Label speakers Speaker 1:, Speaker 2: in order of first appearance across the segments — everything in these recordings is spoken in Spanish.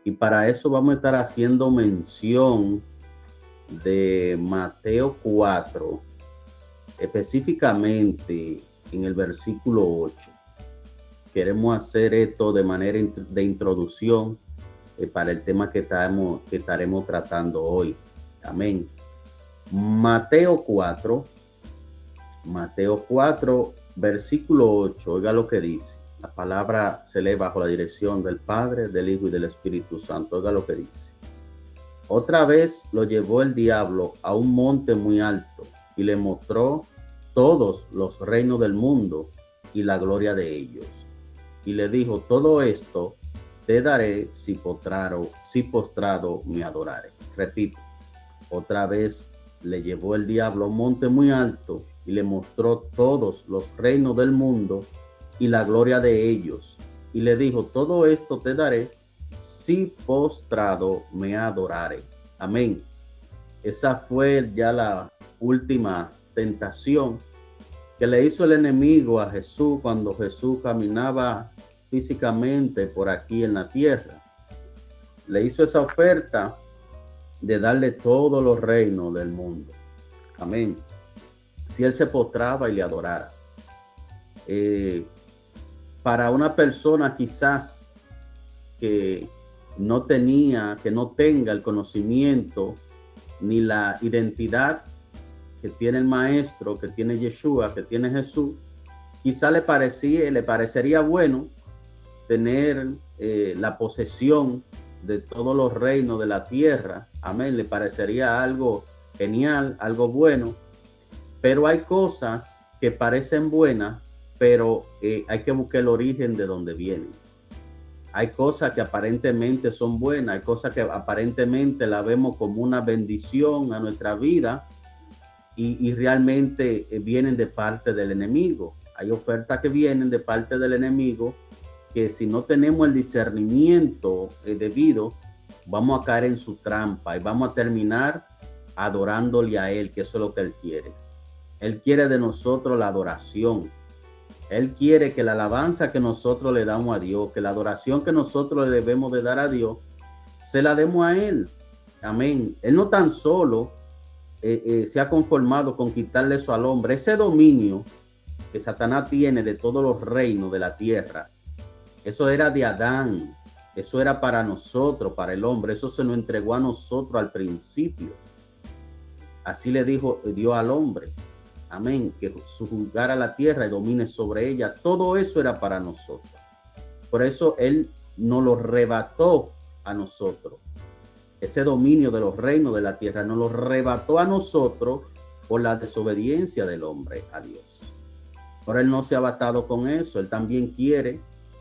Speaker 1: Y para eso vamos a estar haciendo mención de Mateo 4, específicamente en el versículo 8. Queremos hacer esto de manera de introducción para el tema que estaremos tratando hoy. Amén. Mateo 4, Mateo 4, versículo 8. Oiga lo que dice. La palabra se lee bajo la dirección del Padre, del Hijo y del Espíritu Santo. Oiga lo que dice. Otra vez lo llevó el diablo a un monte muy alto y le mostró todos los reinos del mundo y la gloria de ellos. Y le dijo: todo esto te daré si postrado me adorare. Repito, otra vez le llevó el diablo a un monte muy alto y le mostró todos los reinos del mundo y la gloria de ellos. Y le dijo: todo esto te daré si postrado me adorare. Amén. Esa fue ya la última tentación que le hizo el enemigo a Jesús cuando Jesús caminaba físicamente por aquí en la tierra. Le hizo esa oferta de darle todos los reinos del mundo. Amén. Si él se postraba y le adorara. Para una persona quizás que no tenga el conocimiento ni la identidad que tiene el maestro, que tiene Yeshua, que tiene Jesús, quizá le parecería bueno tener la posesión de todos los reinos de la tierra. Amén. Le parecería algo genial, algo bueno. Pero hay cosas que parecen buenas, pero hay que buscar el origen de donde vienen. Hay cosas que aparentemente son buenas, hay cosas que aparentemente la vemos como una bendición a nuestra vida y realmente vienen de parte del enemigo. Hay ofertas que vienen de parte del enemigo que si no tenemos el discernimiento debido, vamos a caer en su trampa y vamos a terminar adorándole a él, que eso es lo que él quiere. Él quiere de nosotros la adoración. Él quiere que la alabanza que nosotros le damos a Dios, que la adoración que nosotros le debemos de dar a Dios, se la demos a Él. Amén. Él no tan solo se ha conformado con quitarle eso al hombre. Ese dominio que Satanás tiene de todos los reinos de la tierra, eso era de Adán. Eso era para nosotros, para el hombre. Eso se nos entregó a nosotros al principio. Así le dijo Dios al hombre. Amén, que subjugara la tierra y domine sobre ella. Todo eso era para nosotros. Por eso Él nos lo arrebató a nosotros. Ese dominio de los reinos de la tierra nos lo arrebató a nosotros por la desobediencia del hombre a Dios. Pero Él no se ha bastado con eso. Él también quiere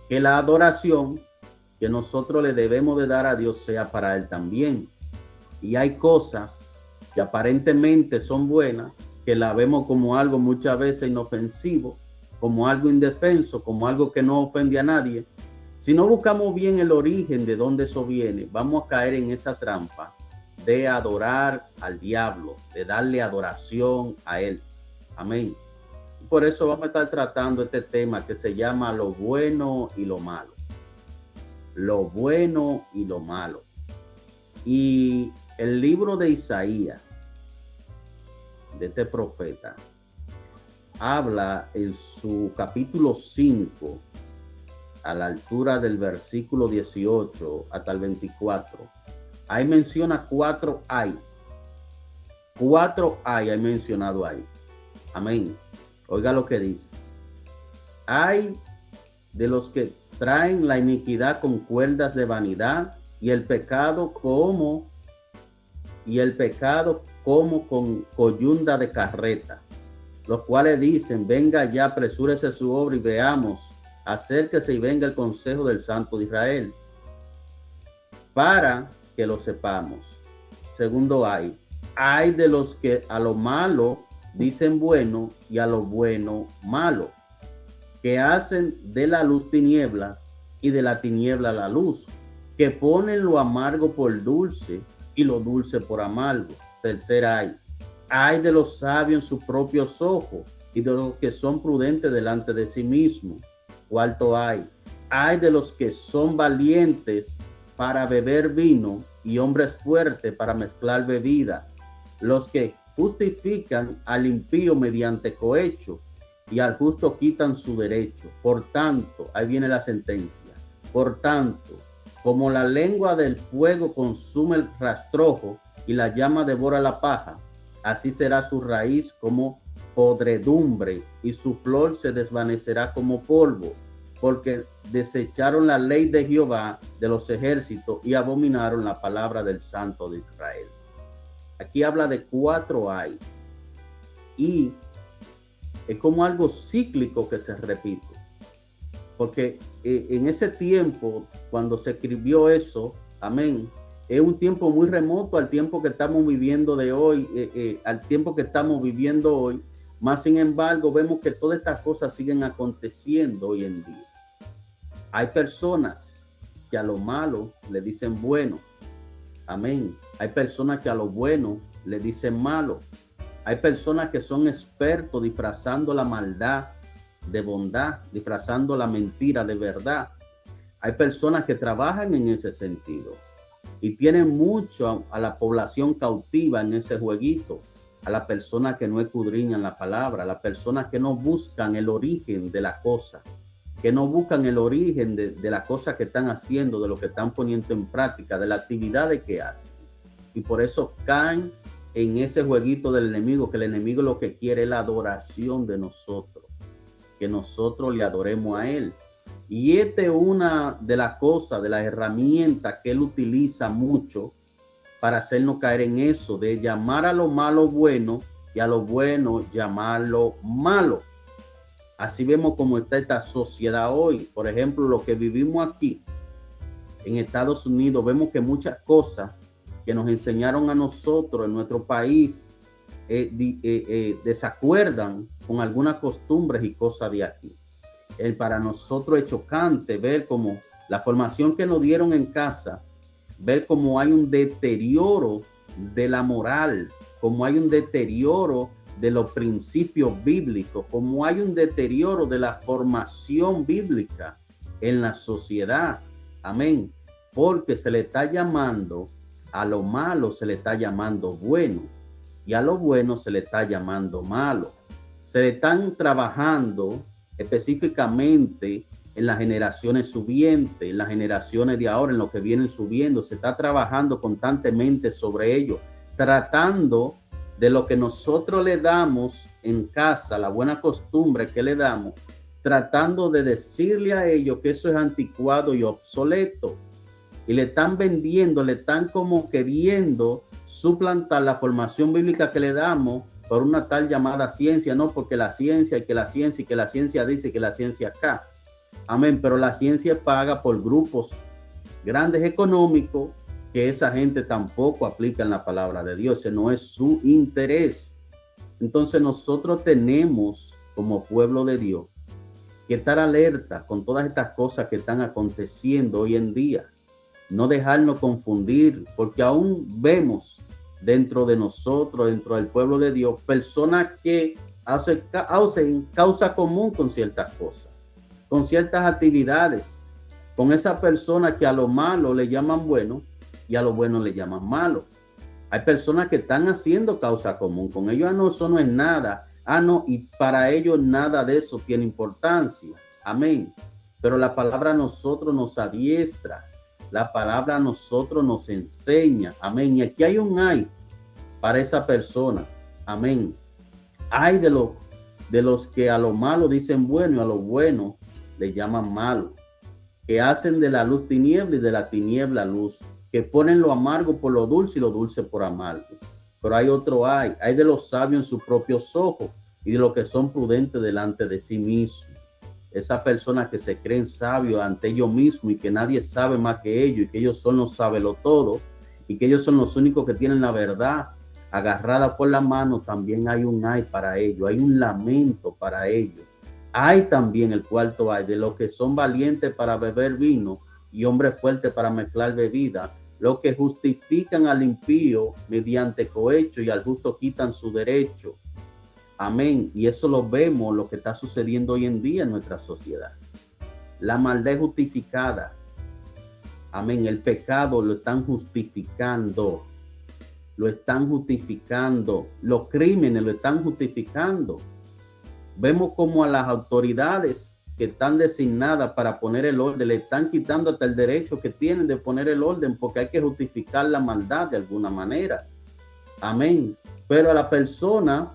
Speaker 1: que la adoración que nosotros le debemos de dar a Dios sea para Él también. Y hay cosas que aparentemente son buenas, que la vemos como algo muchas veces inofensivo, como algo indefenso, como algo que no ofende a nadie. Si no buscamos bien el origen de dónde eso viene, vamos a caer en esa trampa de adorar al diablo, de darle adoración a él. Amén. Por eso vamos a estar tratando este tema que se llama lo bueno y lo malo. Lo bueno y lo malo. Y el libro de Isaías, de este profeta, habla en su capítulo 5, a la altura del versículo 18 hasta el 24. Ahí menciona 4 hay. 4 hay mencionado ahí. Amén. Oiga lo que dice. Hay de los que traen la iniquidad con cuerdas de vanidad y el pecado como con coyunda de carreta, los cuales dicen: venga ya, apresúrese su obra y veamos, acérquese y venga el consejo del Santo de Israel, para que lo sepamos. Segundo hay de los que a lo malo dicen bueno y a lo bueno malo, que hacen de la luz tinieblas y de la tiniebla la luz, que ponen lo amargo por dulce y lo dulce por amargo. Tercera hay de los sabios en sus propios ojos y de los que son prudentes delante de sí mismos. Cuarto hay de los que son valientes para beber vino y hombres fuertes para mezclar bebida, los que justifican al impío mediante cohecho y al justo quitan su derecho. Por tanto, ahí viene la sentencia. Por tanto, como la lengua del fuego consume el rastrojo y la llama devora la paja, así será su raíz como podredumbre y su flor se desvanecerá como polvo, porque desecharon la ley de Jehová de los ejércitos y abominaron la palabra del Santo de Israel. Aquí habla de 4 ay y es como algo cíclico que se repite, porque en ese tiempo, cuando se escribió eso, amén, es un tiempo muy remoto al tiempo que estamos viviendo de hoy, al tiempo que estamos viviendo hoy, más sin embargo vemos que todas estas cosas siguen aconteciendo hoy en día. Hay personas que a lo malo le dicen bueno, amén. Hay personas que a lo bueno le dicen malo. Hay personas que son expertos disfrazando la maldad de bondad, disfrazando la mentira de verdad. Hay personas que trabajan en ese sentido y tienen mucho a la población cautiva en ese jueguito, a las personas que no escudriñan la palabra, a las personas que no buscan el origen de la cosa, que no buscan el origen de la cosa que están haciendo, de lo que están poniendo en práctica, de la actividad que hacen. Y por eso caen en ese jueguito del enemigo, que el enemigo lo que quiere es la adoración de nosotros, que nosotros le adoremos a él. Y esta es una de las cosas, de las herramientas que él utiliza mucho para hacernos caer en eso, de llamar a lo malo bueno y a lo bueno llamarlo malo. Así vemos cómo está esta sociedad hoy. Por ejemplo, lo que vivimos aquí en Estados Unidos, vemos que muchas cosas que nos enseñaron a nosotros en nuestro país desacuerdan con algunas costumbres y cosas de aquí. Para nosotros es chocante ver cómo la formación que nos dieron en casa, ver cómo hay un deterioro de la moral, cómo hay un deterioro de los principios bíblicos, como hay un deterioro de la formación bíblica en la sociedad. Amén. Porque se le está llamando a lo malo, se le está llamando bueno, y a lo bueno se le está llamando malo. Se le están trabajando específicamente en las generaciones subientes, en las generaciones de ahora, en lo que vienen subiendo. Se está trabajando constantemente sobre ello, tratando de lo que nosotros le damos en casa, la buena costumbre que le damos, tratando de decirle a ellos que eso es anticuado y obsoleto. Y le están vendiendo, le están como queriendo suplantar la formación bíblica que le damos por una tal llamada ciencia, no, porque la ciencia y que la ciencia y que la ciencia dice que la ciencia acá. Amén, pero la ciencia paga por grupos grandes económicos que esa gente tampoco aplica en la palabra de Dios. Ese no es su interés. Entonces nosotros tenemos como pueblo de Dios que estar alerta con todas estas cosas que están aconteciendo hoy en día. No dejarnos confundir, porque aún vemos dentro de nosotros, dentro del pueblo de Dios, personas que hacen causa común con ciertas cosas, con ciertas actividades, con esas personas que a lo malo le llaman bueno y a lo bueno le llaman malo. Hay personas que están haciendo causa común con ellos. No, eso no es nada. No, y para ellos nada de eso tiene importancia. Amén. Pero la palabra a nosotros nos adiestra. La palabra a nosotros nos enseña. Amén. Y aquí hay un ay para esa persona. Amén. Ay de los que a lo malo dicen bueno y a lo bueno le llaman malo. Que hacen de la luz tiniebla y de la tiniebla luz, que ponen lo amargo por lo dulce y lo dulce por amargo. Pero hay otro hay de los sabios en sus propios ojos y de los que son prudentes delante de sí mismos. Esas personas que se creen sabios ante ellos mismos y que nadie sabe más que ellos y que ellos son los sabelotodo y que ellos son los únicos que tienen la verdad agarrada por la mano, también hay un ay para ellos, hay un lamento para ellos. Hay también el cuarto ay de los que son valientes para beber vino y hombres fuertes para mezclar bebida, los que justifican al impío mediante cohecho y al justo quitan su derecho. Amén. Y eso lo vemos, lo que está sucediendo hoy en día en nuestra sociedad. La maldad es justificada. Amén. El pecado lo están justificando. Lo están justificando. Los crímenes lo están justificando. Vemos como a las autoridades que están designadas para poner el orden, le están quitando hasta el derecho que tienen de poner el orden, porque hay que justificar la maldad de alguna manera. Amén. Pero a las personas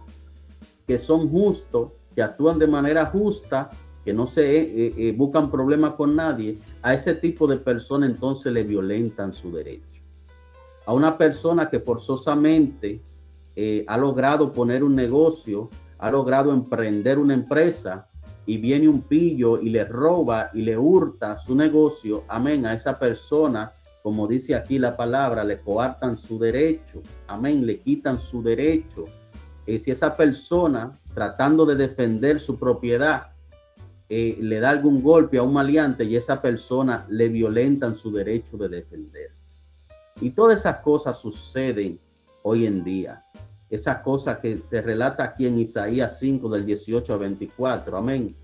Speaker 1: que son justos, que actúan de manera justa, que no se buscan problemas con nadie, a ese tipo de personas entonces le violentan su derecho. A una persona que forzosamente ha logrado poner un negocio, ha logrado emprender una empresa, y viene un pillo y le roba y le hurta su negocio, amén, a esa persona, como dice aquí la palabra, le coartan su derecho, amén, le quitan su derecho. Si esa persona, tratando de defender su propiedad, le da algún golpe a un maleante, y esa persona le violentan su derecho de defenderse. Y todas esas cosas suceden hoy en día. Esas cosas que se relata aquí en Isaías 5, del 18 a 24, amén.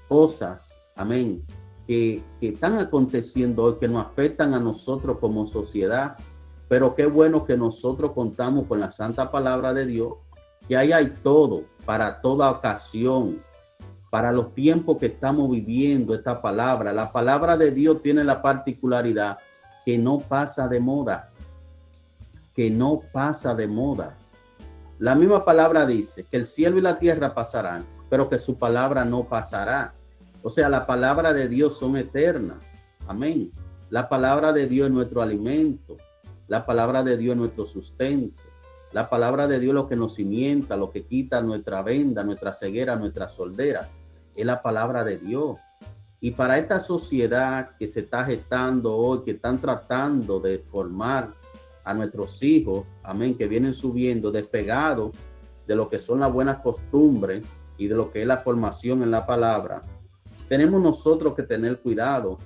Speaker 1: Cosas, amén, que están aconteciendo hoy, que nos afectan a nosotros como sociedad. Pero qué bueno que nosotros contamos con la santa palabra de Dios, que ahí hay todo, para toda ocasión, para los tiempos que estamos viviendo. Esta palabra, la palabra de Dios, tiene la particularidad que no pasa de moda, que no pasa de moda. La misma palabra dice que el cielo y la tierra pasarán, pero que su palabra no pasará. O sea, la palabra de Dios son eternas. Amén. La palabra de Dios es nuestro alimento. La palabra de Dios es nuestro sustento. La palabra de Dios es lo que nos cimienta, lo que quita nuestra venda, nuestra ceguera, nuestra soldera. Es la palabra de Dios. Y para esta sociedad que se está gestando hoy, que están tratando de formar a nuestros hijos, amén, que vienen subiendo, despegados de lo que son las buenas costumbres y de lo que es la formación en la palabra, tenemos nosotros que tener cuidado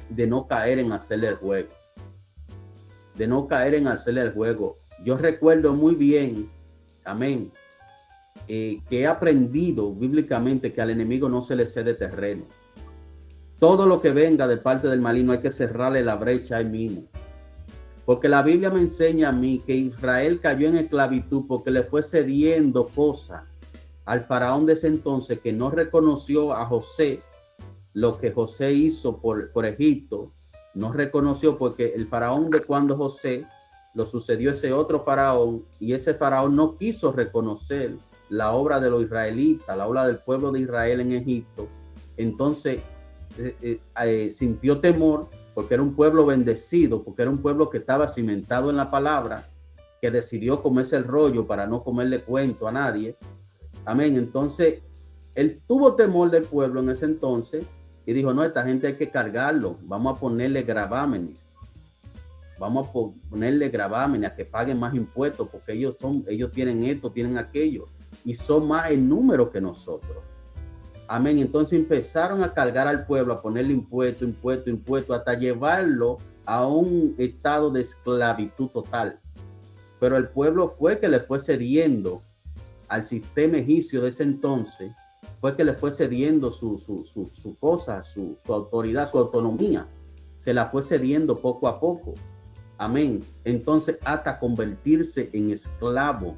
Speaker 1: de no caer en hacerle el juego. De no caer en hacerle el juego. Yo recuerdo muy bien, amén, que he aprendido bíblicamente que al enemigo no se le cede terreno. Todo lo que venga de parte del maligno hay que cerrarle la brecha ahí mismo. Porque la Biblia me enseña a mí que Israel cayó en esclavitud porque le fue cediendo cosas al faraón de ese entonces, que no reconoció a José, lo que José hizo por Egipto. No reconoció, porque el faraón de cuando José lo sucedió ese otro faraón, y ese faraón no quiso reconocer la obra de los israelitas, la obra del pueblo de Israel en Egipto. Entonces sintió temor, porque era un pueblo bendecido, porque era un pueblo que estaba cimentado en la palabra, que decidió comerse el rollo para no comerle cuento a nadie. Amén. Entonces, él tuvo temor del pueblo en ese entonces y dijo, no, esta gente hay que cargarlo, vamos a ponerle gravámenes. Vamos a ponerle gravámenes, a que paguen más impuestos, porque ellos tienen esto, tienen aquello, y son más en número que nosotros. Amén. Entonces empezaron a cargar al pueblo, a ponerle impuesto, hasta llevarlo a un estado de esclavitud total. Pero el pueblo fue que le fue cediendo al sistema egipcio de ese entonces, fue que le fue cediendo su cosa, su autoridad, su autonomía. Se la fue cediendo poco a poco. Amén. Entonces, hasta convertirse en esclavo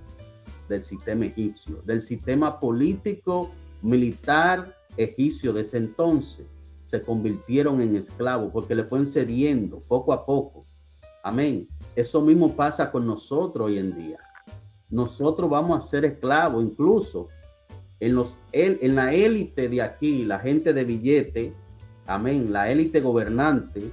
Speaker 1: del sistema egipcio, del sistema político militar egipcio de ese entonces. Se convirtieron en esclavos porque le fueron cediendo poco a poco. Amén. Eso mismo pasa con nosotros hoy en día. Nosotros vamos a ser esclavos, incluso en la élite de aquí, la gente de billete, amén, la élite gobernante.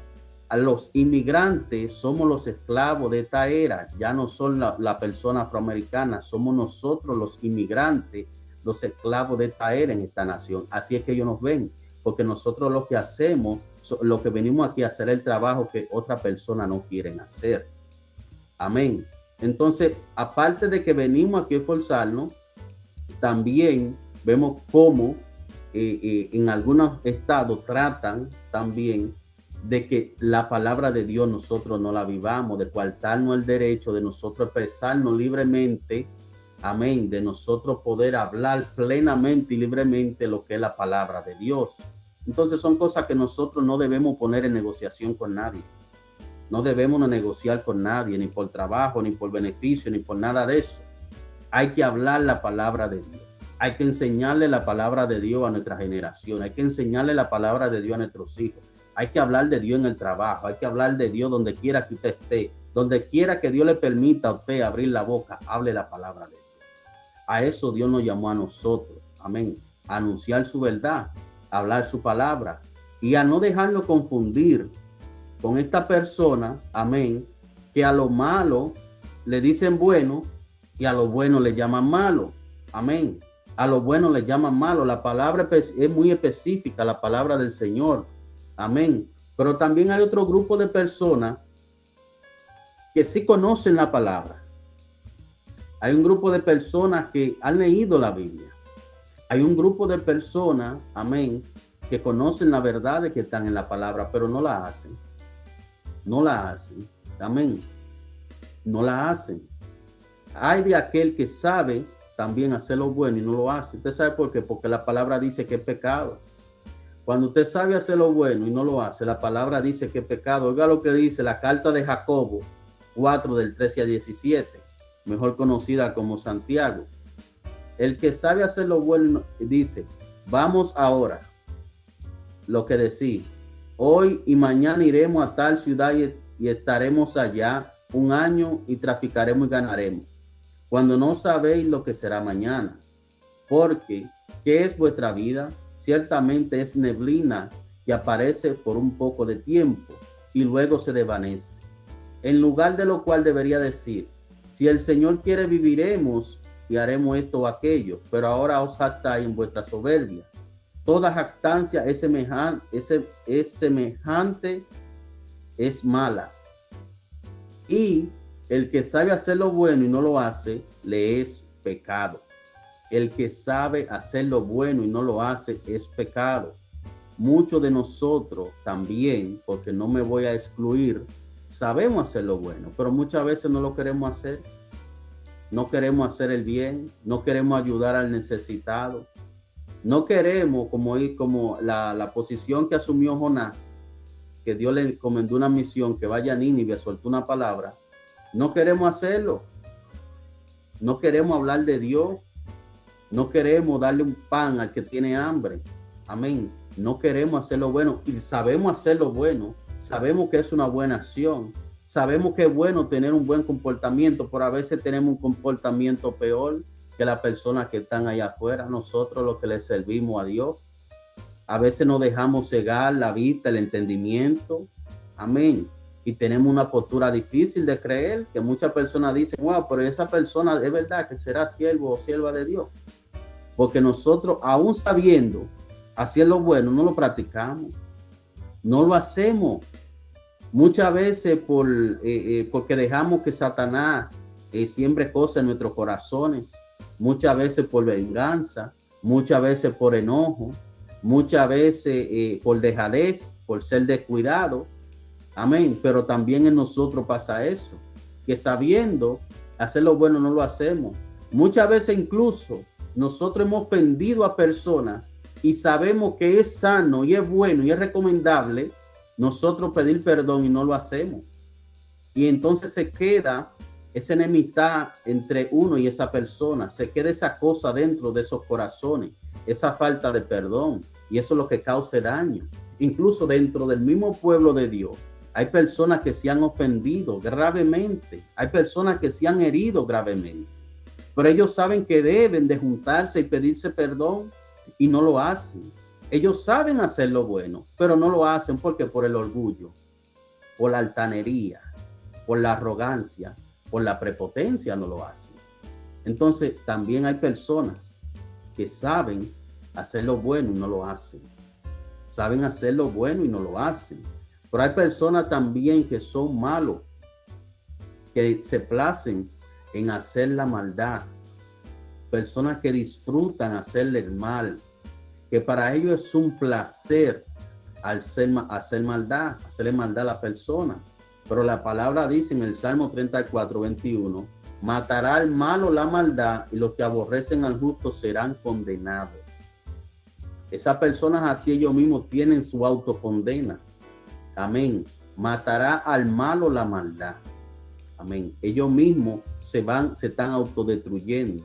Speaker 1: A los inmigrantes somos los esclavos de esta era. Ya no son la persona afroamericana, somos nosotros los inmigrantes, los esclavos de esta era en esta nación. Así es que ellos nos ven, porque nosotros lo que hacemos, lo que venimos aquí a hacer, el trabajo que otra persona no quieren hacer. Amén. Entonces, aparte de que venimos aquí a esforzarnos, también vemos cómo en algunos estados tratan también de que la palabra de Dios nosotros no la vivamos, de coartarnos el derecho de nosotros expresarnos libremente, amén, de nosotros poder hablar plenamente y libremente lo que es la palabra de Dios. Entonces son cosas que nosotros no debemos poner en negociación con nadie. No debemos negociar con nadie, ni por trabajo, ni por beneficio, ni por nada de eso. Hay que hablar la palabra de Dios. Hay que enseñarle la palabra de Dios a nuestra generación. Hay que enseñarle la palabra de Dios a nuestros hijos. Hay que hablar de Dios en el trabajo. Hay que hablar de Dios donde quiera que usted esté. Donde quiera que Dios le permita a usted abrir la boca, hable la palabra de Dios. A eso Dios nos llamó a nosotros. Amén. A anunciar su verdad, a hablar su palabra y a no dejarlo confundir con esta persona, amén, que a lo malo le dicen bueno y a lo bueno le llaman malo. Amén. A lo bueno le llaman malo. La palabra es muy específica, la palabra del Señor. Amén. Pero también hay otro grupo de personas que sí conocen la palabra. Hay un grupo de personas que han leído la Biblia. Hay un grupo de personas, amén, que conocen la verdad de que están en la palabra, pero no la hacen. No la hacen. Amén. No la hacen. Hay de aquel que sabe también hacer lo bueno y no lo hace. ¿Usted sabe por qué? Porque la palabra dice que es pecado. Cuando usted sabe hacer lo bueno y no lo hace, la palabra dice que es pecado. Oiga lo que dice la carta de Jacobo 4 del 13 al 17, mejor conocida como Santiago. El que sabe hacer lo bueno dice, vamos ahora, lo que decís, hoy y mañana iremos a tal ciudad y estaremos allá un año y traficaremos y ganaremos, cuando no sabéis lo que será mañana. Porque, ¿qué es vuestra vida? Ciertamente es neblina que aparece por un poco de tiempo y luego se desvanece. En lugar de lo cual debería decir, si el Señor quiere viviremos y haremos esto o aquello, pero ahora os jactáis en vuestra soberbia. Toda jactancia es semejante, es mala. Y el que sabe hacer lo bueno y no lo hace, le es pecado. El que sabe hacer lo bueno y no lo hace, es pecado. Muchos de nosotros también, porque no me voy a excluir, sabemos hacer lo bueno, pero muchas veces no lo queremos hacer. No queremos hacer el bien, no queremos ayudar al necesitado. No queremos, como la posición que asumió Jonás, que Dios le encomendó una misión, que vaya a Nínive, soltó una palabra. No queremos hacerlo. No queremos hablar de Dios. No queremos darle un pan al que tiene hambre. Amén. No queremos hacer lo bueno y sabemos hacer lo bueno. Sabemos que es una buena acción. Sabemos que es bueno tener un buen comportamiento, pero a veces tenemos un comportamiento peor que las personas que están allá afuera. Nosotros los que le servimos a Dios. A veces nos dejamos cegar la vista, el entendimiento. Amén. Y tenemos una postura difícil de creer, que muchas personas dicen, wow, pero esa persona es verdad que será siervo o sierva de Dios. Porque nosotros, aún sabiendo hacer lo bueno, no lo practicamos. No lo hacemos. Muchas veces porque dejamos que Satanás siembre cosas en nuestros corazones. Muchas veces por venganza. Muchas veces por enojo. Muchas veces por dejadez, por ser descuidado. Amén. Pero también en nosotros pasa eso. Que sabiendo hacer lo bueno no lo hacemos. Muchas veces incluso nosotros hemos ofendido a personas y sabemos que es sano y es bueno y es recomendable nosotros pedir perdón y no lo hacemos. Y entonces se queda esa enemistad entre uno y esa persona. Se queda esa cosa dentro de esos corazones, esa falta de perdón. Y eso es lo que causa daño. Incluso dentro del mismo pueblo de Dios, hay personas que se han ofendido gravemente. Hay personas que se han herido gravemente. Pero ellos saben que deben de juntarse y pedirse perdón y no lo hacen. Ellos saben hacer lo bueno, pero no lo hacen porque por el orgullo, por la altanería, por la arrogancia, por la prepotencia no lo hacen. Entonces también hay personas que saben hacer lo bueno y no lo hacen. Saben hacer lo bueno y no lo hacen. Pero hay personas también que son malos, que se placen en hacer la maldad. Personas que disfrutan hacerle el mal, que para ellos es un placer hacer maldad, hacerle maldad a la persona. Pero la palabra dice en el Salmo 34, 21, matará al malo la maldad y los que aborrecen al justo serán condenados. Esas personas así ellos mismos tienen su autocondena. Amén. matará al malo la maldad. Amén. Ellos mismos se están autodestruyendo.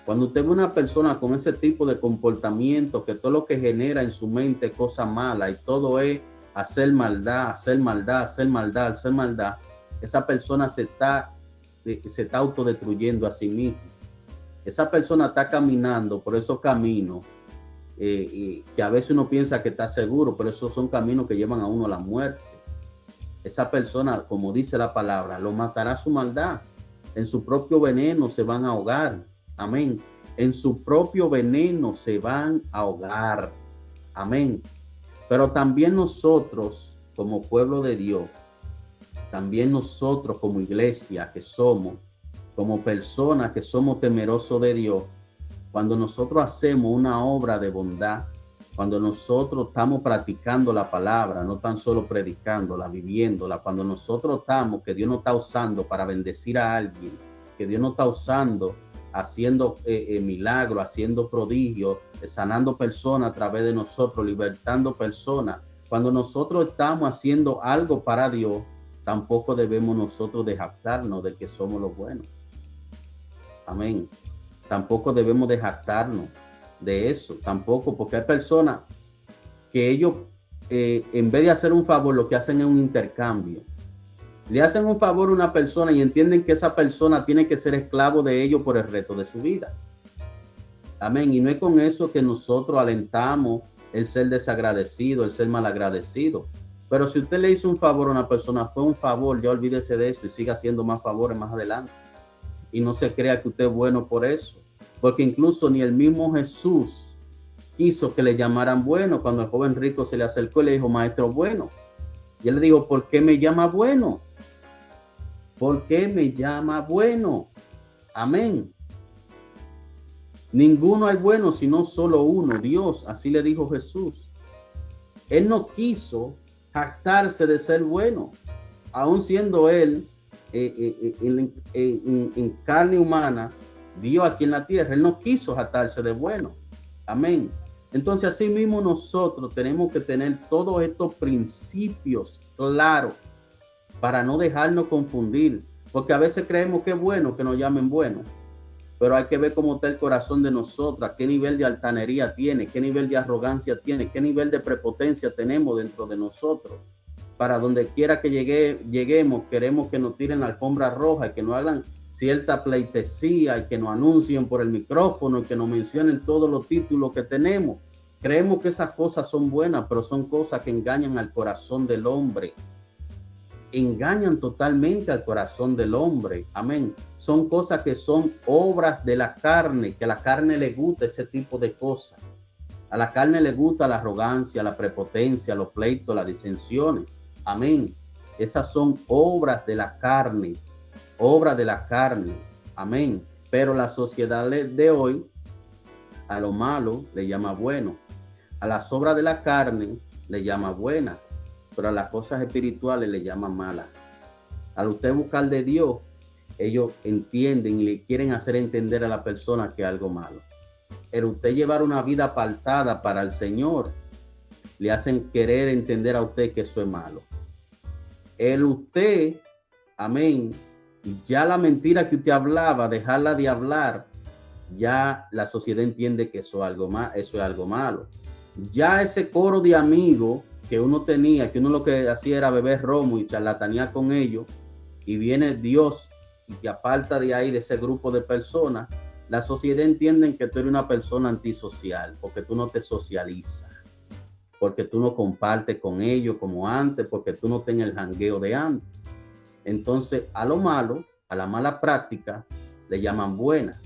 Speaker 1: Cuando usted ve una persona con ese tipo de comportamiento, que todo lo que genera en su mente es cosa mala y todo es hacer maldad, hacer maldad, hacer maldad, hacer maldad, esa persona se está autodestruyendo a sí misma. Esa persona está caminando por esos caminos que a veces uno piensa que está seguro, pero esos son caminos que llevan a uno a la muerte. Esa persona, como dice la palabra, lo matará su maldad. En su propio veneno se van a ahogar. Amén. En su propio veneno se van a ahogar. Amén. Pero también nosotros, como pueblo de Dios, también nosotros como iglesia que somos, como personas que somos temerosos de Dios, cuando nosotros hacemos una obra de bondad, cuando nosotros estamos practicando la palabra, no tan solo predicándola, viviéndola, cuando nosotros estamos, que Dios nos está usando para bendecir a alguien, que Dios nos está usando, haciendo milagros, haciendo prodigios, sanando personas a través de nosotros, libertando personas. Cuando nosotros estamos haciendo algo para Dios, tampoco debemos nosotros de jactarnos de que somos los buenos. Amén. Tampoco debemos de jactarnos de eso, tampoco, porque hay personas que ellos, en vez de hacer un favor, lo que hacen es un intercambio. Le hacen un favor a una persona y entienden que esa persona tiene que ser esclavo de ellos por el resto de su vida. Amén. Y no es con eso que nosotros alentamos el ser desagradecido, el ser malagradecido. Pero si usted le hizo un favor a una persona, fue un favor, ya olvídese de eso y siga haciendo más favores más adelante. Y no se crea que usted es bueno por eso. Porque incluso ni el mismo Jesús quiso que le llamaran bueno. Cuando el joven rico se le acercó y le dijo, maestro bueno. Y él le dijo, ¿por qué me llama bueno? ¿Por qué me llama bueno? Amén. Ninguno hay bueno, sino solo uno, Dios. Así le dijo Jesús. Él no quiso jactarse de ser bueno, aun siendo él en carne humana, Dios aquí en la tierra. Él no quiso jactarse de bueno. Amén. Entonces, así mismo nosotros tenemos que tener todos estos principios claros para no dejarnos confundir, porque a veces creemos que es bueno que nos llamen bueno, pero hay que ver cómo está el corazón de nosotros, qué nivel de altanería tiene, qué nivel de arrogancia tiene, qué nivel de prepotencia tenemos dentro de nosotros. Para donde quiera que lleguemos, queremos que nos tiren la alfombra roja y que nos hagan cierta pleitesía y que nos anuncien por el micrófono y que nos mencionen todos los títulos que tenemos. Creemos que esas cosas son buenas, pero son cosas que engañan al corazón del hombre. Engañan totalmente al corazón del hombre. Amén. Son cosas que son obras de la carne, que a la carne le gusta ese tipo de cosas. A la carne le gusta la arrogancia, la prepotencia, los pleitos, las disensiones. Amén. Esas son obras de la carne. Obras de la carne. Amén. Pero la sociedad de hoy, a lo malo le llama bueno. A las obras de la carne le llama buena. Pero a las cosas espirituales le llama mala. Al usted buscar de Dios, ellos entienden y le quieren hacer entender a la persona que es algo malo. Pero usted llevar una vida apartada para el Señor, le hacen querer entender a usted que eso es malo. Usted, amén, ya la mentira que usted hablaba, dejarla de hablar, ya la sociedad entiende que eso es algo malo. Ya ese coro de amigos que uno tenía, que uno lo que hacía era beber romo y charlatanear con ellos, y viene Dios y te aparta de ahí, de ese grupo de personas, la sociedad entiende que tú eres una persona antisocial, porque tú no te socializas, porque tú no compartes con ellos como antes, porque tú no tienes el jangueo de antes. Entonces, a lo malo, a la mala práctica, le llaman buena.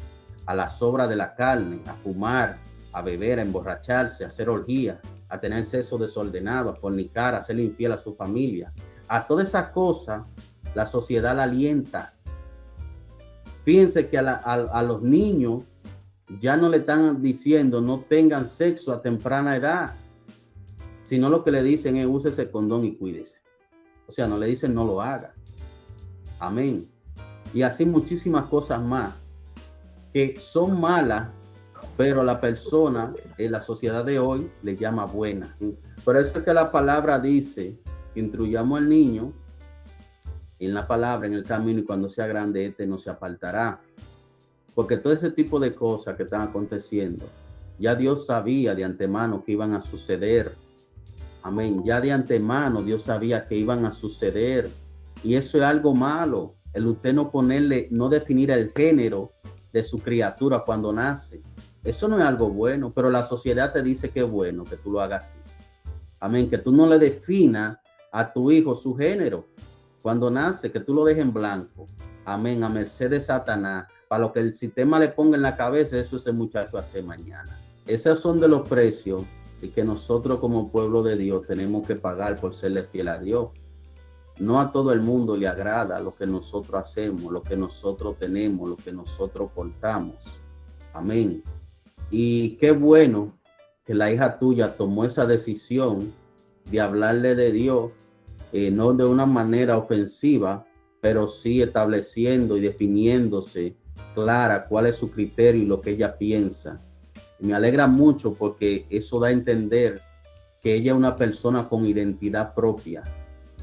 Speaker 1: A las obras de la carne, a fumar, a beber, a emborracharse, a hacer orgías, a tener sexo desordenado, a fornicar, a ser infiel a su familia. A todas esas cosas, la sociedad la alienta. Fíjense que a los niños ya no le están diciendo no tengan sexo a temprana edad, sino lo que le dicen es úsese condón y cuídese. O sea, no le dicen no lo haga. Amén. Y así muchísimas cosas más que son malas, pero la persona en la sociedad de hoy le llama buena. Por eso es que la palabra dice Instruyamos al niño en la palabra, en el camino, y cuando sea grande, este no se apartará. Porque todo ese tipo de cosas que están aconteciendo, ya Dios sabía de antemano que iban a suceder. Amén. Ya de antemano Dios sabía que iban a suceder. Y eso es algo malo. El usted no ponerle, no definir el género de su criatura cuando nace. Eso no es algo bueno, pero la sociedad te dice que es bueno que tú lo hagas así. Amén. Que tú no le definas a tu hijo su género cuando nace, que tú lo dejes en blanco. Amén. A merced de Satanás. Para lo que el sistema le ponga en la cabeza, eso ese muchacho hace mañana. Esos son de los precios y que nosotros como pueblo de Dios tenemos que pagar por serle fiel a Dios. No a todo el mundo le agrada lo que nosotros hacemos, lo que nosotros tenemos, lo que nosotros portamos. Amén. Y qué bueno que la hija tuya tomó esa decisión de hablarle de Dios, no de una manera ofensiva, pero sí estableciendo y definiéndose clara cuál es su criterio y lo que ella piensa. Me alegra mucho porque eso da a entender que ella es una persona con identidad propia,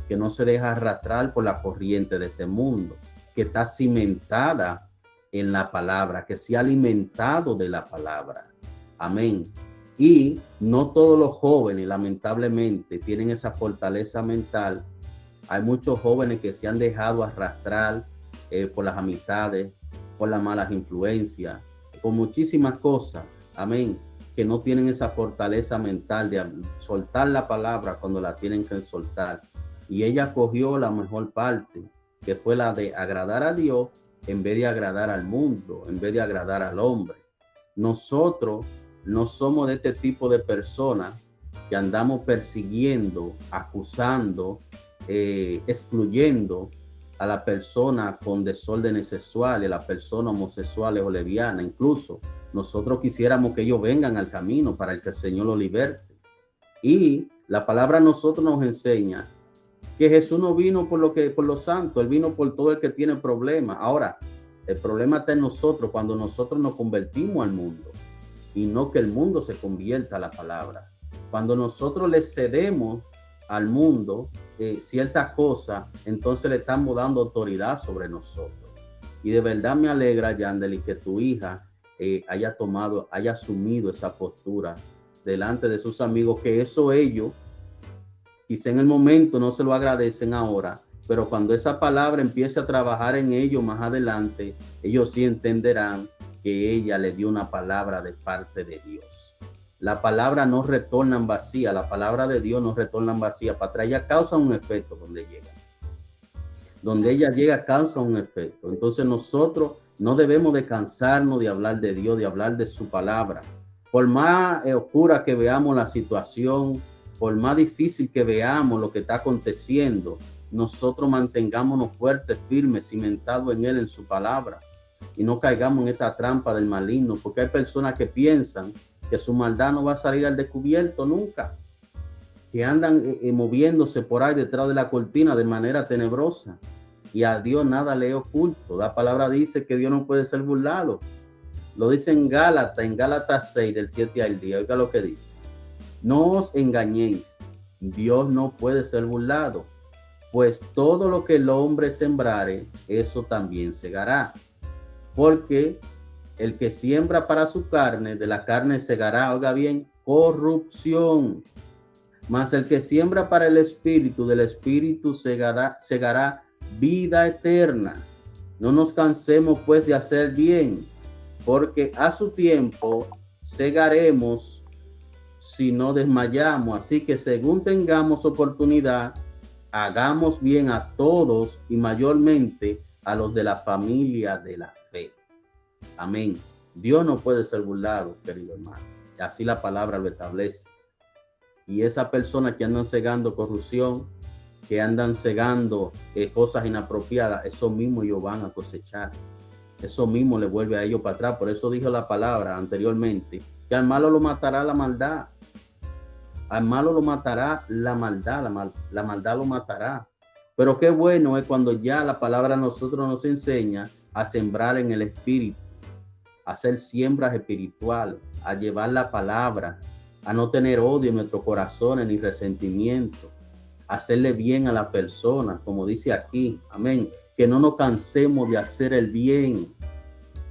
Speaker 1: que no se deja arrastrar por la corriente de este mundo, que está cimentada en la palabra, que se ha alimentado de la palabra. Amén. Y no todos los jóvenes, lamentablemente, tienen esa fortaleza mental. Hay muchos jóvenes que se han dejado arrastrar por las amistades, por las malas influencias, por muchísimas cosas. Amén. Que no tienen esa fortaleza mental de soltar la palabra cuando la tienen que soltar. Y ella cogió la mejor parte, que fue la de agradar a Dios en vez de agradar al mundo, en vez de agradar al hombre. Nosotros no somos de este tipo de personas que andamos persiguiendo, acusando, excluyendo a la persona con desórdenes sexuales, a la persona homosexuales o lesbiana. Incluso nosotros quisiéramos que ellos vengan al camino para que el Señor los liberte. Y la palabra a nosotros nos enseña que Jesús no vino por los santos, Él vino por todo el que tiene problemas. Ahora, el problema está en nosotros cuando nosotros nos convertimos al mundo y no que el mundo se convierta a la palabra. Cuando nosotros le cedemos al mundo ciertas cosas, entonces le estamos dando autoridad sobre nosotros. Y de verdad me alegra, Yandeli, que tu hija haya asumido esa postura delante de sus amigos, que eso ellos quizá en el momento no se lo agradecen ahora, pero cuando esa palabra empiece a trabajar en ellos más adelante, ellos sí entenderán que ella le dio una palabra de parte de Dios. La palabra no retorna en vacía, la palabra de Dios no retorna en vacía, para atrás ella causa un efecto donde llega. Donde ella llega causa un efecto. Entonces nosotros no debemos de cansarnos de hablar de Dios, de hablar de su palabra. Por más oscura que veamos la situación, por más difícil que veamos lo que está aconteciendo, nosotros mantengámonos fuertes, firmes, cimentados en Él, en su palabra, y no caigamos en esta trampa del maligno, porque hay personas que piensan que su maldad no va a salir al descubierto nunca, que andan moviéndose por ahí detrás de la cortina de manera tenebrosa, y a Dios nada le es oculto. La palabra dice que Dios no puede ser burlado. Lo dice en Gálatas 6, del 7 al 10. Oiga lo que dice: no os engañéis, Dios no puede ser burlado, pues todo lo que el hombre sembrare, eso también segará. Porque el que siembra para su carne, de la carne segará, oiga bien, corrupción. Mas el que siembra para el espíritu, del espíritu segará vida eterna. No nos cansemos pues de hacer bien, porque a su tiempo segaremos si no desmayamos. Así que según tengamos oportunidad, hagamos bien a todos y mayormente a los de la familia de la fe. Amén. Dios no puede ser burlado, querido hermano. Así la palabra lo establece. Y esas personas que andan cegando corrupción, que andan cegando cosas inapropiadas, eso mismo ellos van a cosechar. Eso mismo le vuelve a ellos para atrás. Por eso dijo la palabra anteriormente, que al malo lo matará la maldad. Al malo lo matará la maldad, la maldad lo matará. Pero qué bueno es cuando ya la palabra a nosotros nos enseña a sembrar en el espíritu, a hacer siembras espirituales, a llevar la palabra, a no tener odio en nuestros corazones ni resentimiento, hacerle bien a la persona, como dice aquí, amén, que no nos cansemos de hacer el bien,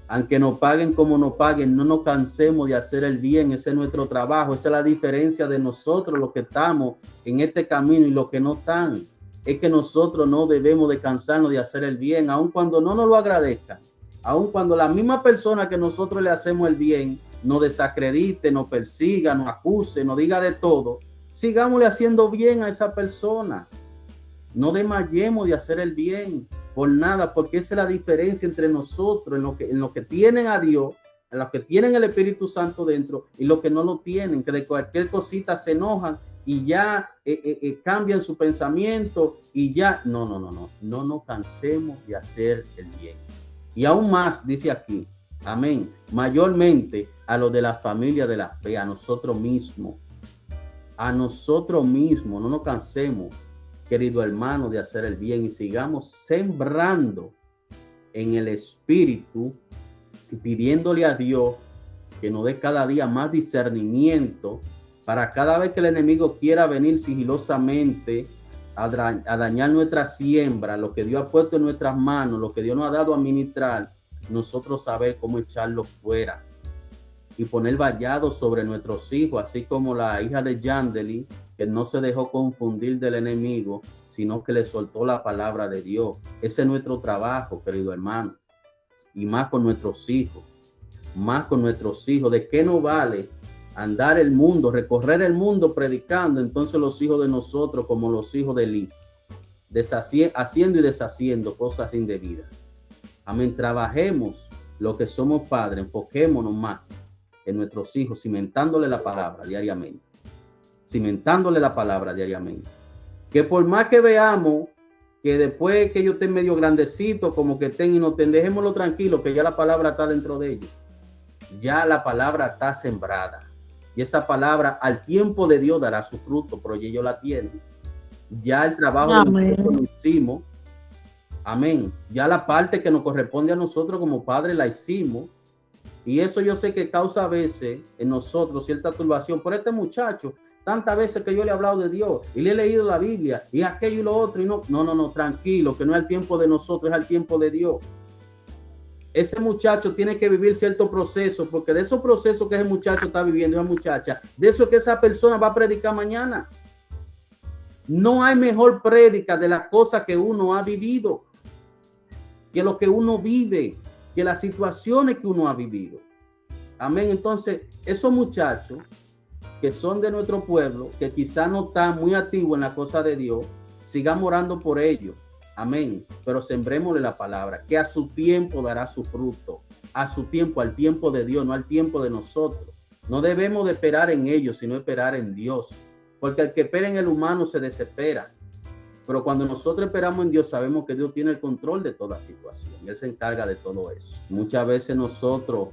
Speaker 1: aunque nos paguen como nos paguen, no nos cansemos de hacer el bien. Ese es nuestro trabajo, esa es la diferencia de nosotros, los que estamos en este camino y los que no están. Es que nosotros no debemos de cansarnos de hacer el bien, aun cuando no nos lo agradezcan, aun cuando la misma persona que nosotros le hacemos el bien nos desacredite, nos persiga, nos acuse, nos diga de todo, sigámosle haciendo bien a esa persona. No desmayemos de hacer el bien por nada, porque esa es la diferencia entre nosotros, en lo que tienen a Dios, en los que tienen el Espíritu Santo dentro y los que no lo tienen, que de cualquier cosita se enojan y ya cambian su pensamiento y ya, no nos cansemos de hacer el bien. Y aún más, dice aquí, amén, mayormente a los de la familia de la fe, a nosotros mismos, no nos cansemos, querido hermano, de hacer el bien y sigamos sembrando en el Espíritu y pidiéndole a Dios que nos dé cada día más discernimiento para cada vez que el enemigo quiera venir sigilosamente a dañar nuestra siembra, lo que Dios ha puesto en nuestras manos, lo que Dios nos ha dado a ministrar, nosotros saber cómo echarlo fuera y poner vallado sobre nuestros hijos, así como la hija de Yandeli, que no se dejó confundir del enemigo, sino que le soltó la palabra de Dios. Ese es nuestro trabajo, querido hermano. Y más con nuestros hijos, más con nuestros hijos. ¿De qué nos vale andar el mundo, recorrer el mundo predicando? Entonces los hijos de nosotros, como los hijos de Eli, haciendo y deshaciendo cosas indebidas. Amén. Trabajemos lo que somos padres, enfoquémonos más en nuestros hijos, cimentándole la palabra diariamente. Cimentándole la palabra diariamente. Que por más que veamos que después que ellos estén medio grandecitos, como que estén y no estén, dejémoslo tranquilo, que ya la palabra está dentro de ellos. Ya la palabra está sembrada. Y esa palabra al tiempo de Dios dará su fruto, pero ellos la tienen. Ya el trabajo de nosotros lo hicimos. Amén. Ya la parte que nos corresponde a nosotros como padres la hicimos. Y eso yo sé que causa a veces en nosotros cierta turbación. Por este muchacho, tantas veces que yo le he hablado de Dios y le he leído la Biblia y aquello y lo otro, y no, tranquilo, que no es el tiempo de nosotros, es el tiempo de Dios. Ese muchacho tiene que vivir cierto proceso, porque de esos procesos que ese muchacho está viviendo, esa muchacha, de eso es que esa persona va a predicar mañana. No hay mejor prédica de las cosas que uno ha vivido, que lo que uno vive, que las situaciones que uno ha vivido. Amén. Entonces, esos muchachos que son de nuestro pueblo, que quizás no están muy activos en la cosa de Dios, sigamos orando por ellos. Amén. Pero sembrémosle la palabra, que a su tiempo dará su fruto. A su tiempo, al tiempo de Dios, no al tiempo de nosotros. No debemos de esperar en ellos, sino esperar en Dios. Porque el que espera en el humano se desespera. Pero cuando nosotros esperamos en Dios, sabemos que Dios tiene el control de toda situación. Él se encarga de todo eso. Muchas veces nosotros,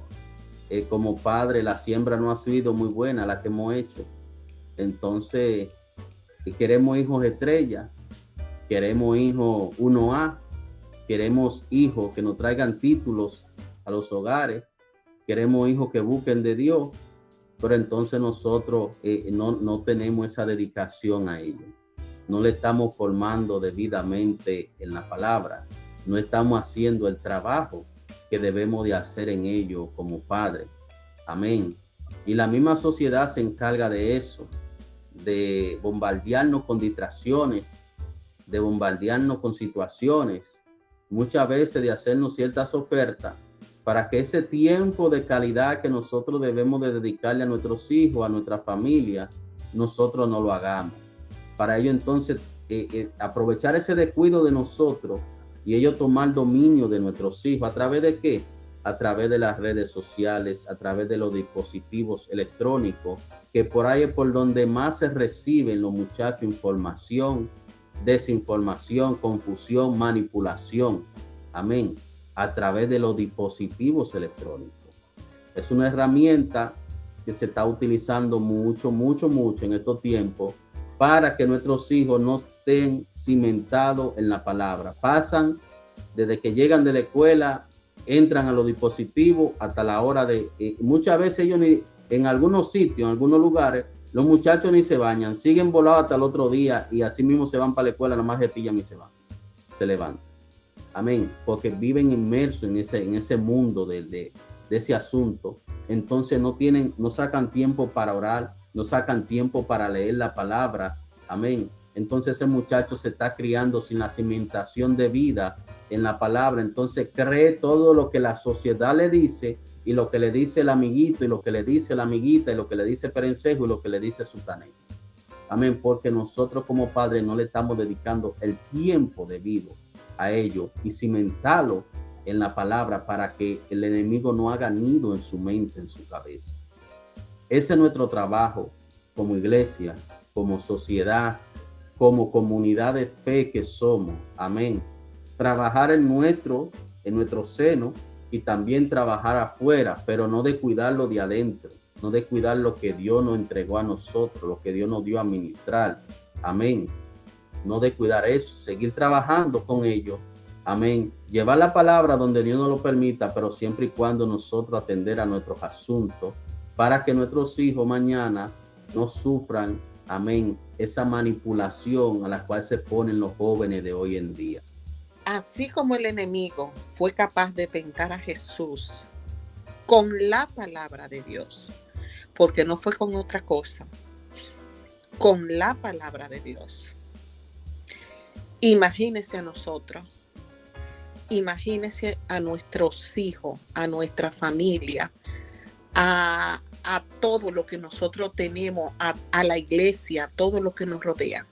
Speaker 1: como padres, la siembra no ha sido muy buena, la que hemos hecho. Entonces, queremos hijos estrellas, queremos hijos 1A, queremos hijos que nos traigan títulos a los hogares, queremos hijos que busquen de Dios, pero entonces nosotros no tenemos esa dedicación a ellos. No le estamos formando debidamente en la palabra, no estamos haciendo el trabajo que debemos de hacer en ello como padres. Amén. Y la misma sociedad se encarga de eso, de bombardearnos con distracciones, de bombardearnos con situaciones, muchas veces de hacernos ciertas ofertas para que ese tiempo de calidad que nosotros debemos de dedicarle a nuestros hijos, a nuestra familia, nosotros no lo hagamos. Para ello entonces aprovechar ese descuido de nosotros y ellos tomar dominio de nuestros hijos. ¿A través de qué? A través de las redes sociales, a través de los dispositivos electrónicos, que por ahí es por donde más se reciben los muchachos información, desinformación, confusión, manipulación. Amén. A través de los dispositivos electrónicos. Es una herramienta que se está utilizando mucho en estos tiempos para que nuestros hijos no estén cimentados en la palabra. Pasan desde que llegan de la escuela, entran a los dispositivos hasta la hora de... muchas veces ellos en algunos sitios, en algunos lugares, Los muchachos ni se bañan, siguen volados hasta el otro día y así mismo se van para la escuela, nada más se pillan y se van, se levantan. Amén, porque viven inmersos en ese mundo de ese asunto. Entonces no sacan tiempo para orar, no sacan tiempo para leer la palabra. Amén. Entonces ese muchacho se está criando sin la cimentación de vida en la palabra. Entonces cree todo lo que la sociedad le dice y lo que le dice el amiguito y lo que le dice la amiguita y lo que le dice Perencejo y lo que le dice Sutanel. Amén, porque nosotros como padres no le estamos dedicando el tiempo debido a ello y cimentarlo en la palabra para que el enemigo no haga nido en su mente, en su cabeza. Ese es nuestro trabajo como iglesia, como sociedad, como comunidad de fe que somos. Amén. Trabajar en nuestro seno y también trabajar afuera, pero no descuidar lo de adentro, no descuidar lo que Dios nos entregó a nosotros, lo que Dios nos dio a ministrar. Amén. No descuidar eso, seguir trabajando con ellos. Amén. Llevar la palabra donde Dios nos lo permita, pero siempre y cuando nosotros atender a nuestros asuntos para que nuestros hijos mañana no sufran, amén, esa manipulación a la cual se ponen los jóvenes de hoy en día.
Speaker 2: Así como el enemigo fue capaz de tentar a Jesús con la palabra de Dios, porque no fue con otra cosa, con la palabra de Dios. Imagínese a nosotros, imagínese a nuestros hijos, a nuestra familia, a todo lo que nosotros tenemos, a la iglesia, a todo lo que nos rodea.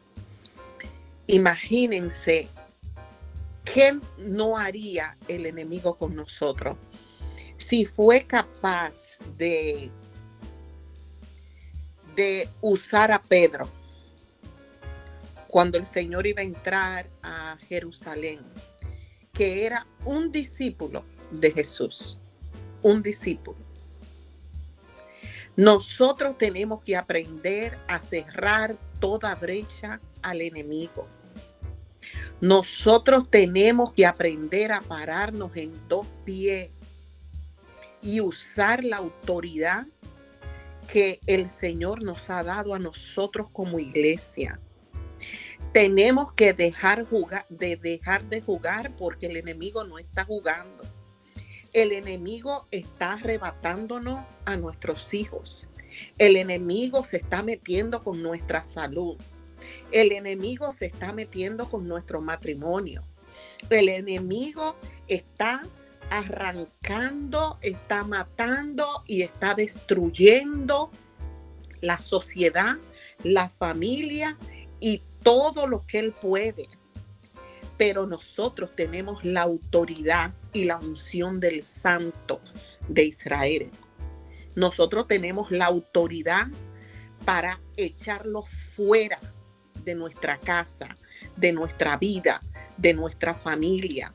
Speaker 2: Imagínense qué no haría el enemigo con nosotros si fue capaz de usar a Pedro cuando el Señor iba a entrar a Jerusalén, que era un discípulo de Jesús, un discípulo. Nosotros tenemos que aprender a cerrar toda brecha al enemigo. Nosotros tenemos que aprender a pararnos en dos pies y usar la autoridad que el Señor nos ha dado a nosotros como iglesia. Tenemos que dejar de jugar porque el enemigo no está jugando. El enemigo está arrebatándonos a nuestros hijos. El enemigo se está metiendo con nuestra salud. El enemigo se está metiendo con nuestro matrimonio. El enemigo está arrancando, está matando y está destruyendo la sociedad, la familia y todo lo que él puede. Pero nosotros tenemos la autoridad y la unción del Santo de Israel. Nosotros tenemos la autoridad para echarlo fuera de nuestra casa, de nuestra vida, de nuestra familia.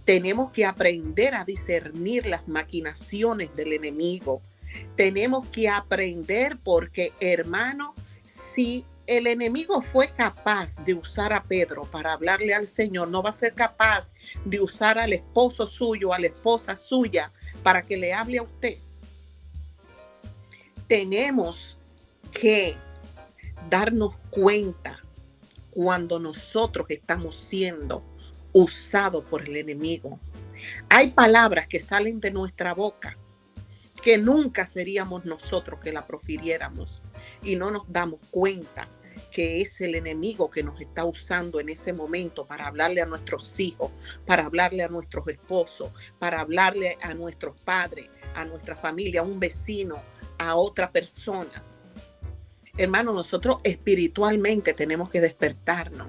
Speaker 2: Tenemos que aprender a discernir las maquinaciones del enemigo. Tenemos que aprender porque, hermano, si el enemigo fue capaz de usar a Pedro para hablarle al Señor, no va a ser capaz de usar al esposo suyo, a la esposa suya, para que le hable a usted. Tenemos que darnos cuenta cuando nosotros estamos siendo usados por el enemigo. Hay palabras que salen de nuestra boca que nunca seríamos nosotros que la profiriéramos y no nos damos cuenta que es el enemigo que nos está usando en ese momento para hablarle a nuestros hijos, para hablarle a nuestros esposos, para hablarle a nuestros padres, a nuestra familia, a un vecino, a otra persona. Hermano, nosotros espiritualmente tenemos que despertarnos.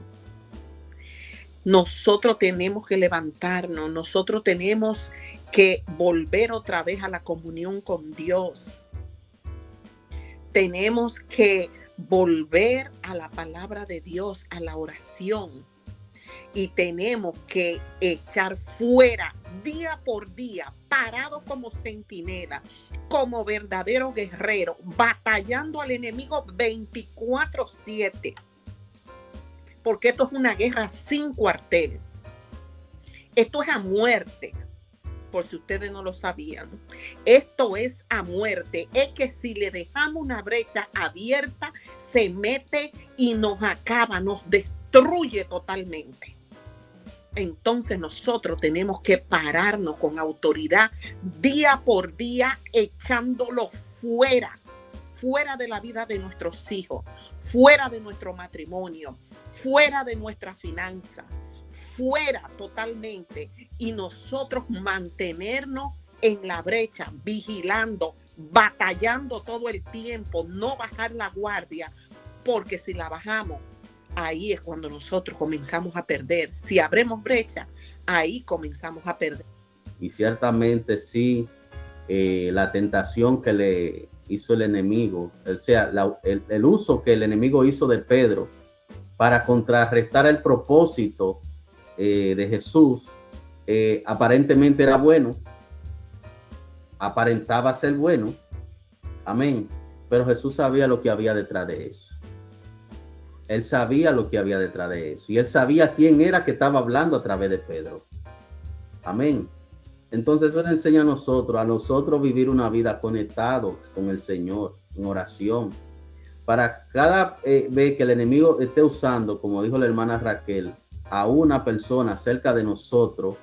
Speaker 2: Nosotros tenemos que levantarnos. Nosotros tenemos que volver otra vez a la comunión con Dios. Tenemos que volver a la palabra de Dios, a la oración. Y tenemos que echar fuera día por día, parados como centinela, como verdadero guerrero, batallando al enemigo 24/7. Porque esto es una guerra sin cuartel. Esto es a muerte. por si ustedes no lo sabían. Esto es a muerte. Es que si le dejamos una brecha abierta, se mete y nos acaba, nos destruye totalmente. Entonces nosotros tenemos que pararnos con autoridad día por día, echándolo fuera de la vida de nuestros hijos, fuera de nuestro matrimonio, fuera de nuestra finanza, fuera totalmente, y nosotros mantenernos en la brecha, vigilando, batallando todo el tiempo, no bajar la guardia, porque si la bajamos, ahí es cuando nosotros comenzamos a perder. Si abrimos brecha, ahí comenzamos a perder.
Speaker 1: Y ciertamente sí, la tentación que le hizo el enemigo, o sea, el uso que el enemigo hizo de Pedro para contrarrestar el propósito de Jesús, aparentemente era bueno, aparentaba ser bueno, amén, pero Jesús sabía lo que había detrás de eso. Él sabía lo que había detrás de eso, y él sabía quién era que estaba hablando a través de Pedro, amén. Entonces eso nos enseña a nosotros vivir una vida conectado con el Señor, en oración, para cada vez que el enemigo esté usando, como dijo la hermana Raquel, a una persona cerca de nosotros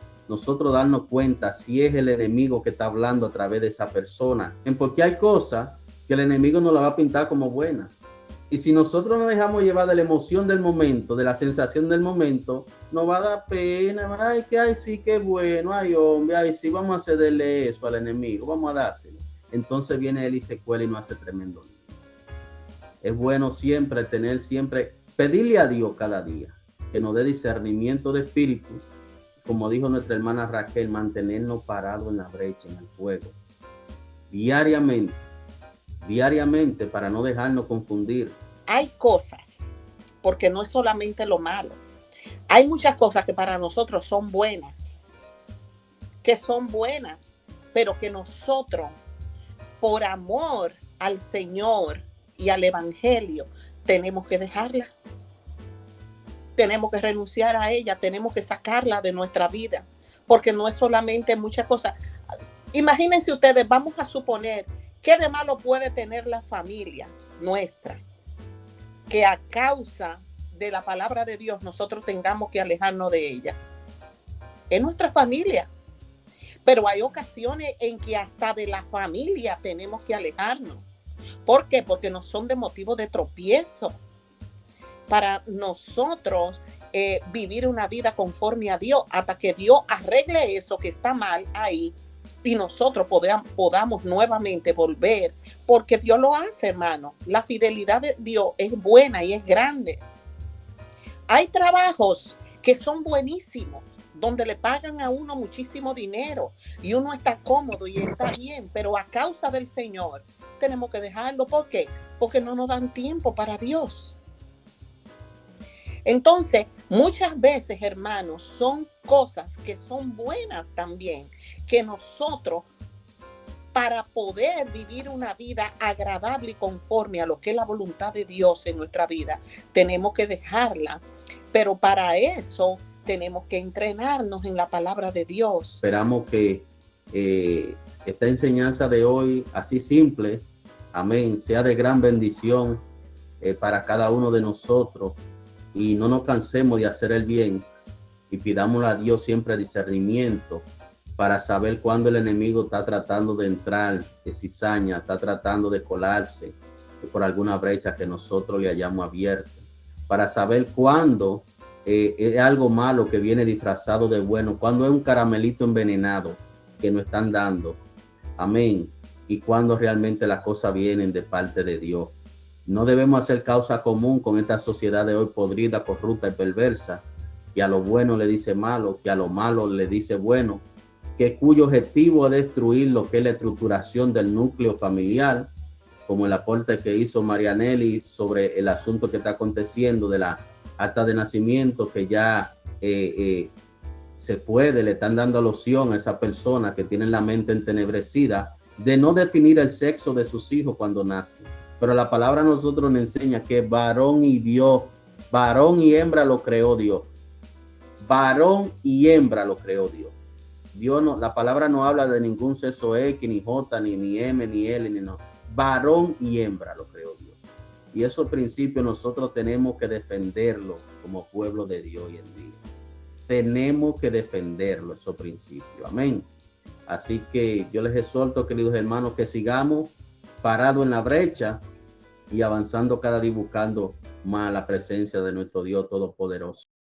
Speaker 1: darnos cuenta si es el enemigo que está hablando a través de esa persona. Porque hay cosas que el enemigo nos la va a pintar como buenas. Y si nosotros nos dejamos llevar de la emoción del momento, de la sensación del momento, nos va a dar pena. Ay, que ay, sí, qué bueno. Ay, hombre, ay, sí, vamos a cederle eso al enemigo. Vamos a dárselo. Entonces viene él y se cuela y nos hace tremendo lío. Es bueno siempre pedirle a Dios cada día que nos dé discernimiento de espíritu. Como dijo nuestra hermana Raquel, mantenernos parados en la brecha, en el fuego. Diariamente, para no dejarnos confundir.
Speaker 2: Hay cosas, porque no es solamente lo malo. Hay muchas cosas que para nosotros son buenas, pero que nosotros, por amor al Señor y al Evangelio, tenemos que dejarla. Tenemos que renunciar a ella, tenemos que sacarla de nuestra vida, porque no es solamente muchas cosas. Imagínense ustedes, vamos a suponer, ¿qué de malo puede tener la familia nuestra? Que a causa de la palabra de Dios nosotros tengamos que alejarnos de ella. Es nuestra familia. Pero hay ocasiones en que hasta de la familia tenemos que alejarnos. ¿Por qué? Porque no son de motivo de tropiezo. Para nosotros vivir una vida conforme a Dios, hasta que Dios arregle eso que está mal ahí y nosotros podamos nuevamente volver, porque Dios lo hace, hermano. La fidelidad de Dios es buena y es grande. Hay trabajos que son buenísimos, donde le pagan a uno muchísimo dinero y uno está cómodo y está bien, pero a causa del Señor tenemos que dejarlo. ¿Por qué? Porque no nos dan tiempo para Dios. Entonces, muchas veces, hermanos, son cosas que son buenas también, que nosotros, para poder vivir una vida agradable y conforme a lo que es la voluntad de Dios en nuestra vida, tenemos que dejarla. Pero para eso tenemos que entrenarnos en la palabra de Dios.
Speaker 1: Esperamos que esta enseñanza de hoy, así simple, amén, sea de gran bendición para cada uno de nosotros. Y no nos cansemos de hacer el bien y pidámosle a Dios siempre discernimiento para saber cuándo el enemigo está tratando de entrar de cizaña, está tratando de colarse por alguna brecha que nosotros le hayamos abierto, para saber cuándo es algo malo que viene disfrazado de bueno, cuándo es un caramelito envenenado que nos están dando, amén, y cuándo realmente las cosas vienen de parte de Dios. No debemos hacer causa común con esta sociedad de hoy podrida, corrupta y perversa, que a lo bueno le dice malo, que a lo malo le dice bueno, que cuyo objetivo es destruir lo que es la estructuración del núcleo familiar, como el aporte que hizo Marianelli sobre el asunto que está aconteciendo de la acta de nacimiento, que ya se puede, le están dando alusión a esa persona que tiene la mente entenebrecida de no definir el sexo de sus hijos cuando nacen. Pero la palabra a nosotros nos enseña que varón y hembra lo creó Dios. Varón y hembra lo creó Dios. Dios no, la palabra no habla de ningún sexo X, ni J, ni M, ni L, ni no. Varón y hembra lo creó Dios. Y esos principios nosotros tenemos que defenderlos como pueblo de Dios hoy en día. Tenemos que defenderlo, esos principios. Amén. Así que yo les exhorto, queridos hermanos, que sigamos parados en la brecha y avanzando cada día buscando más la presencia de nuestro Dios Todopoderoso.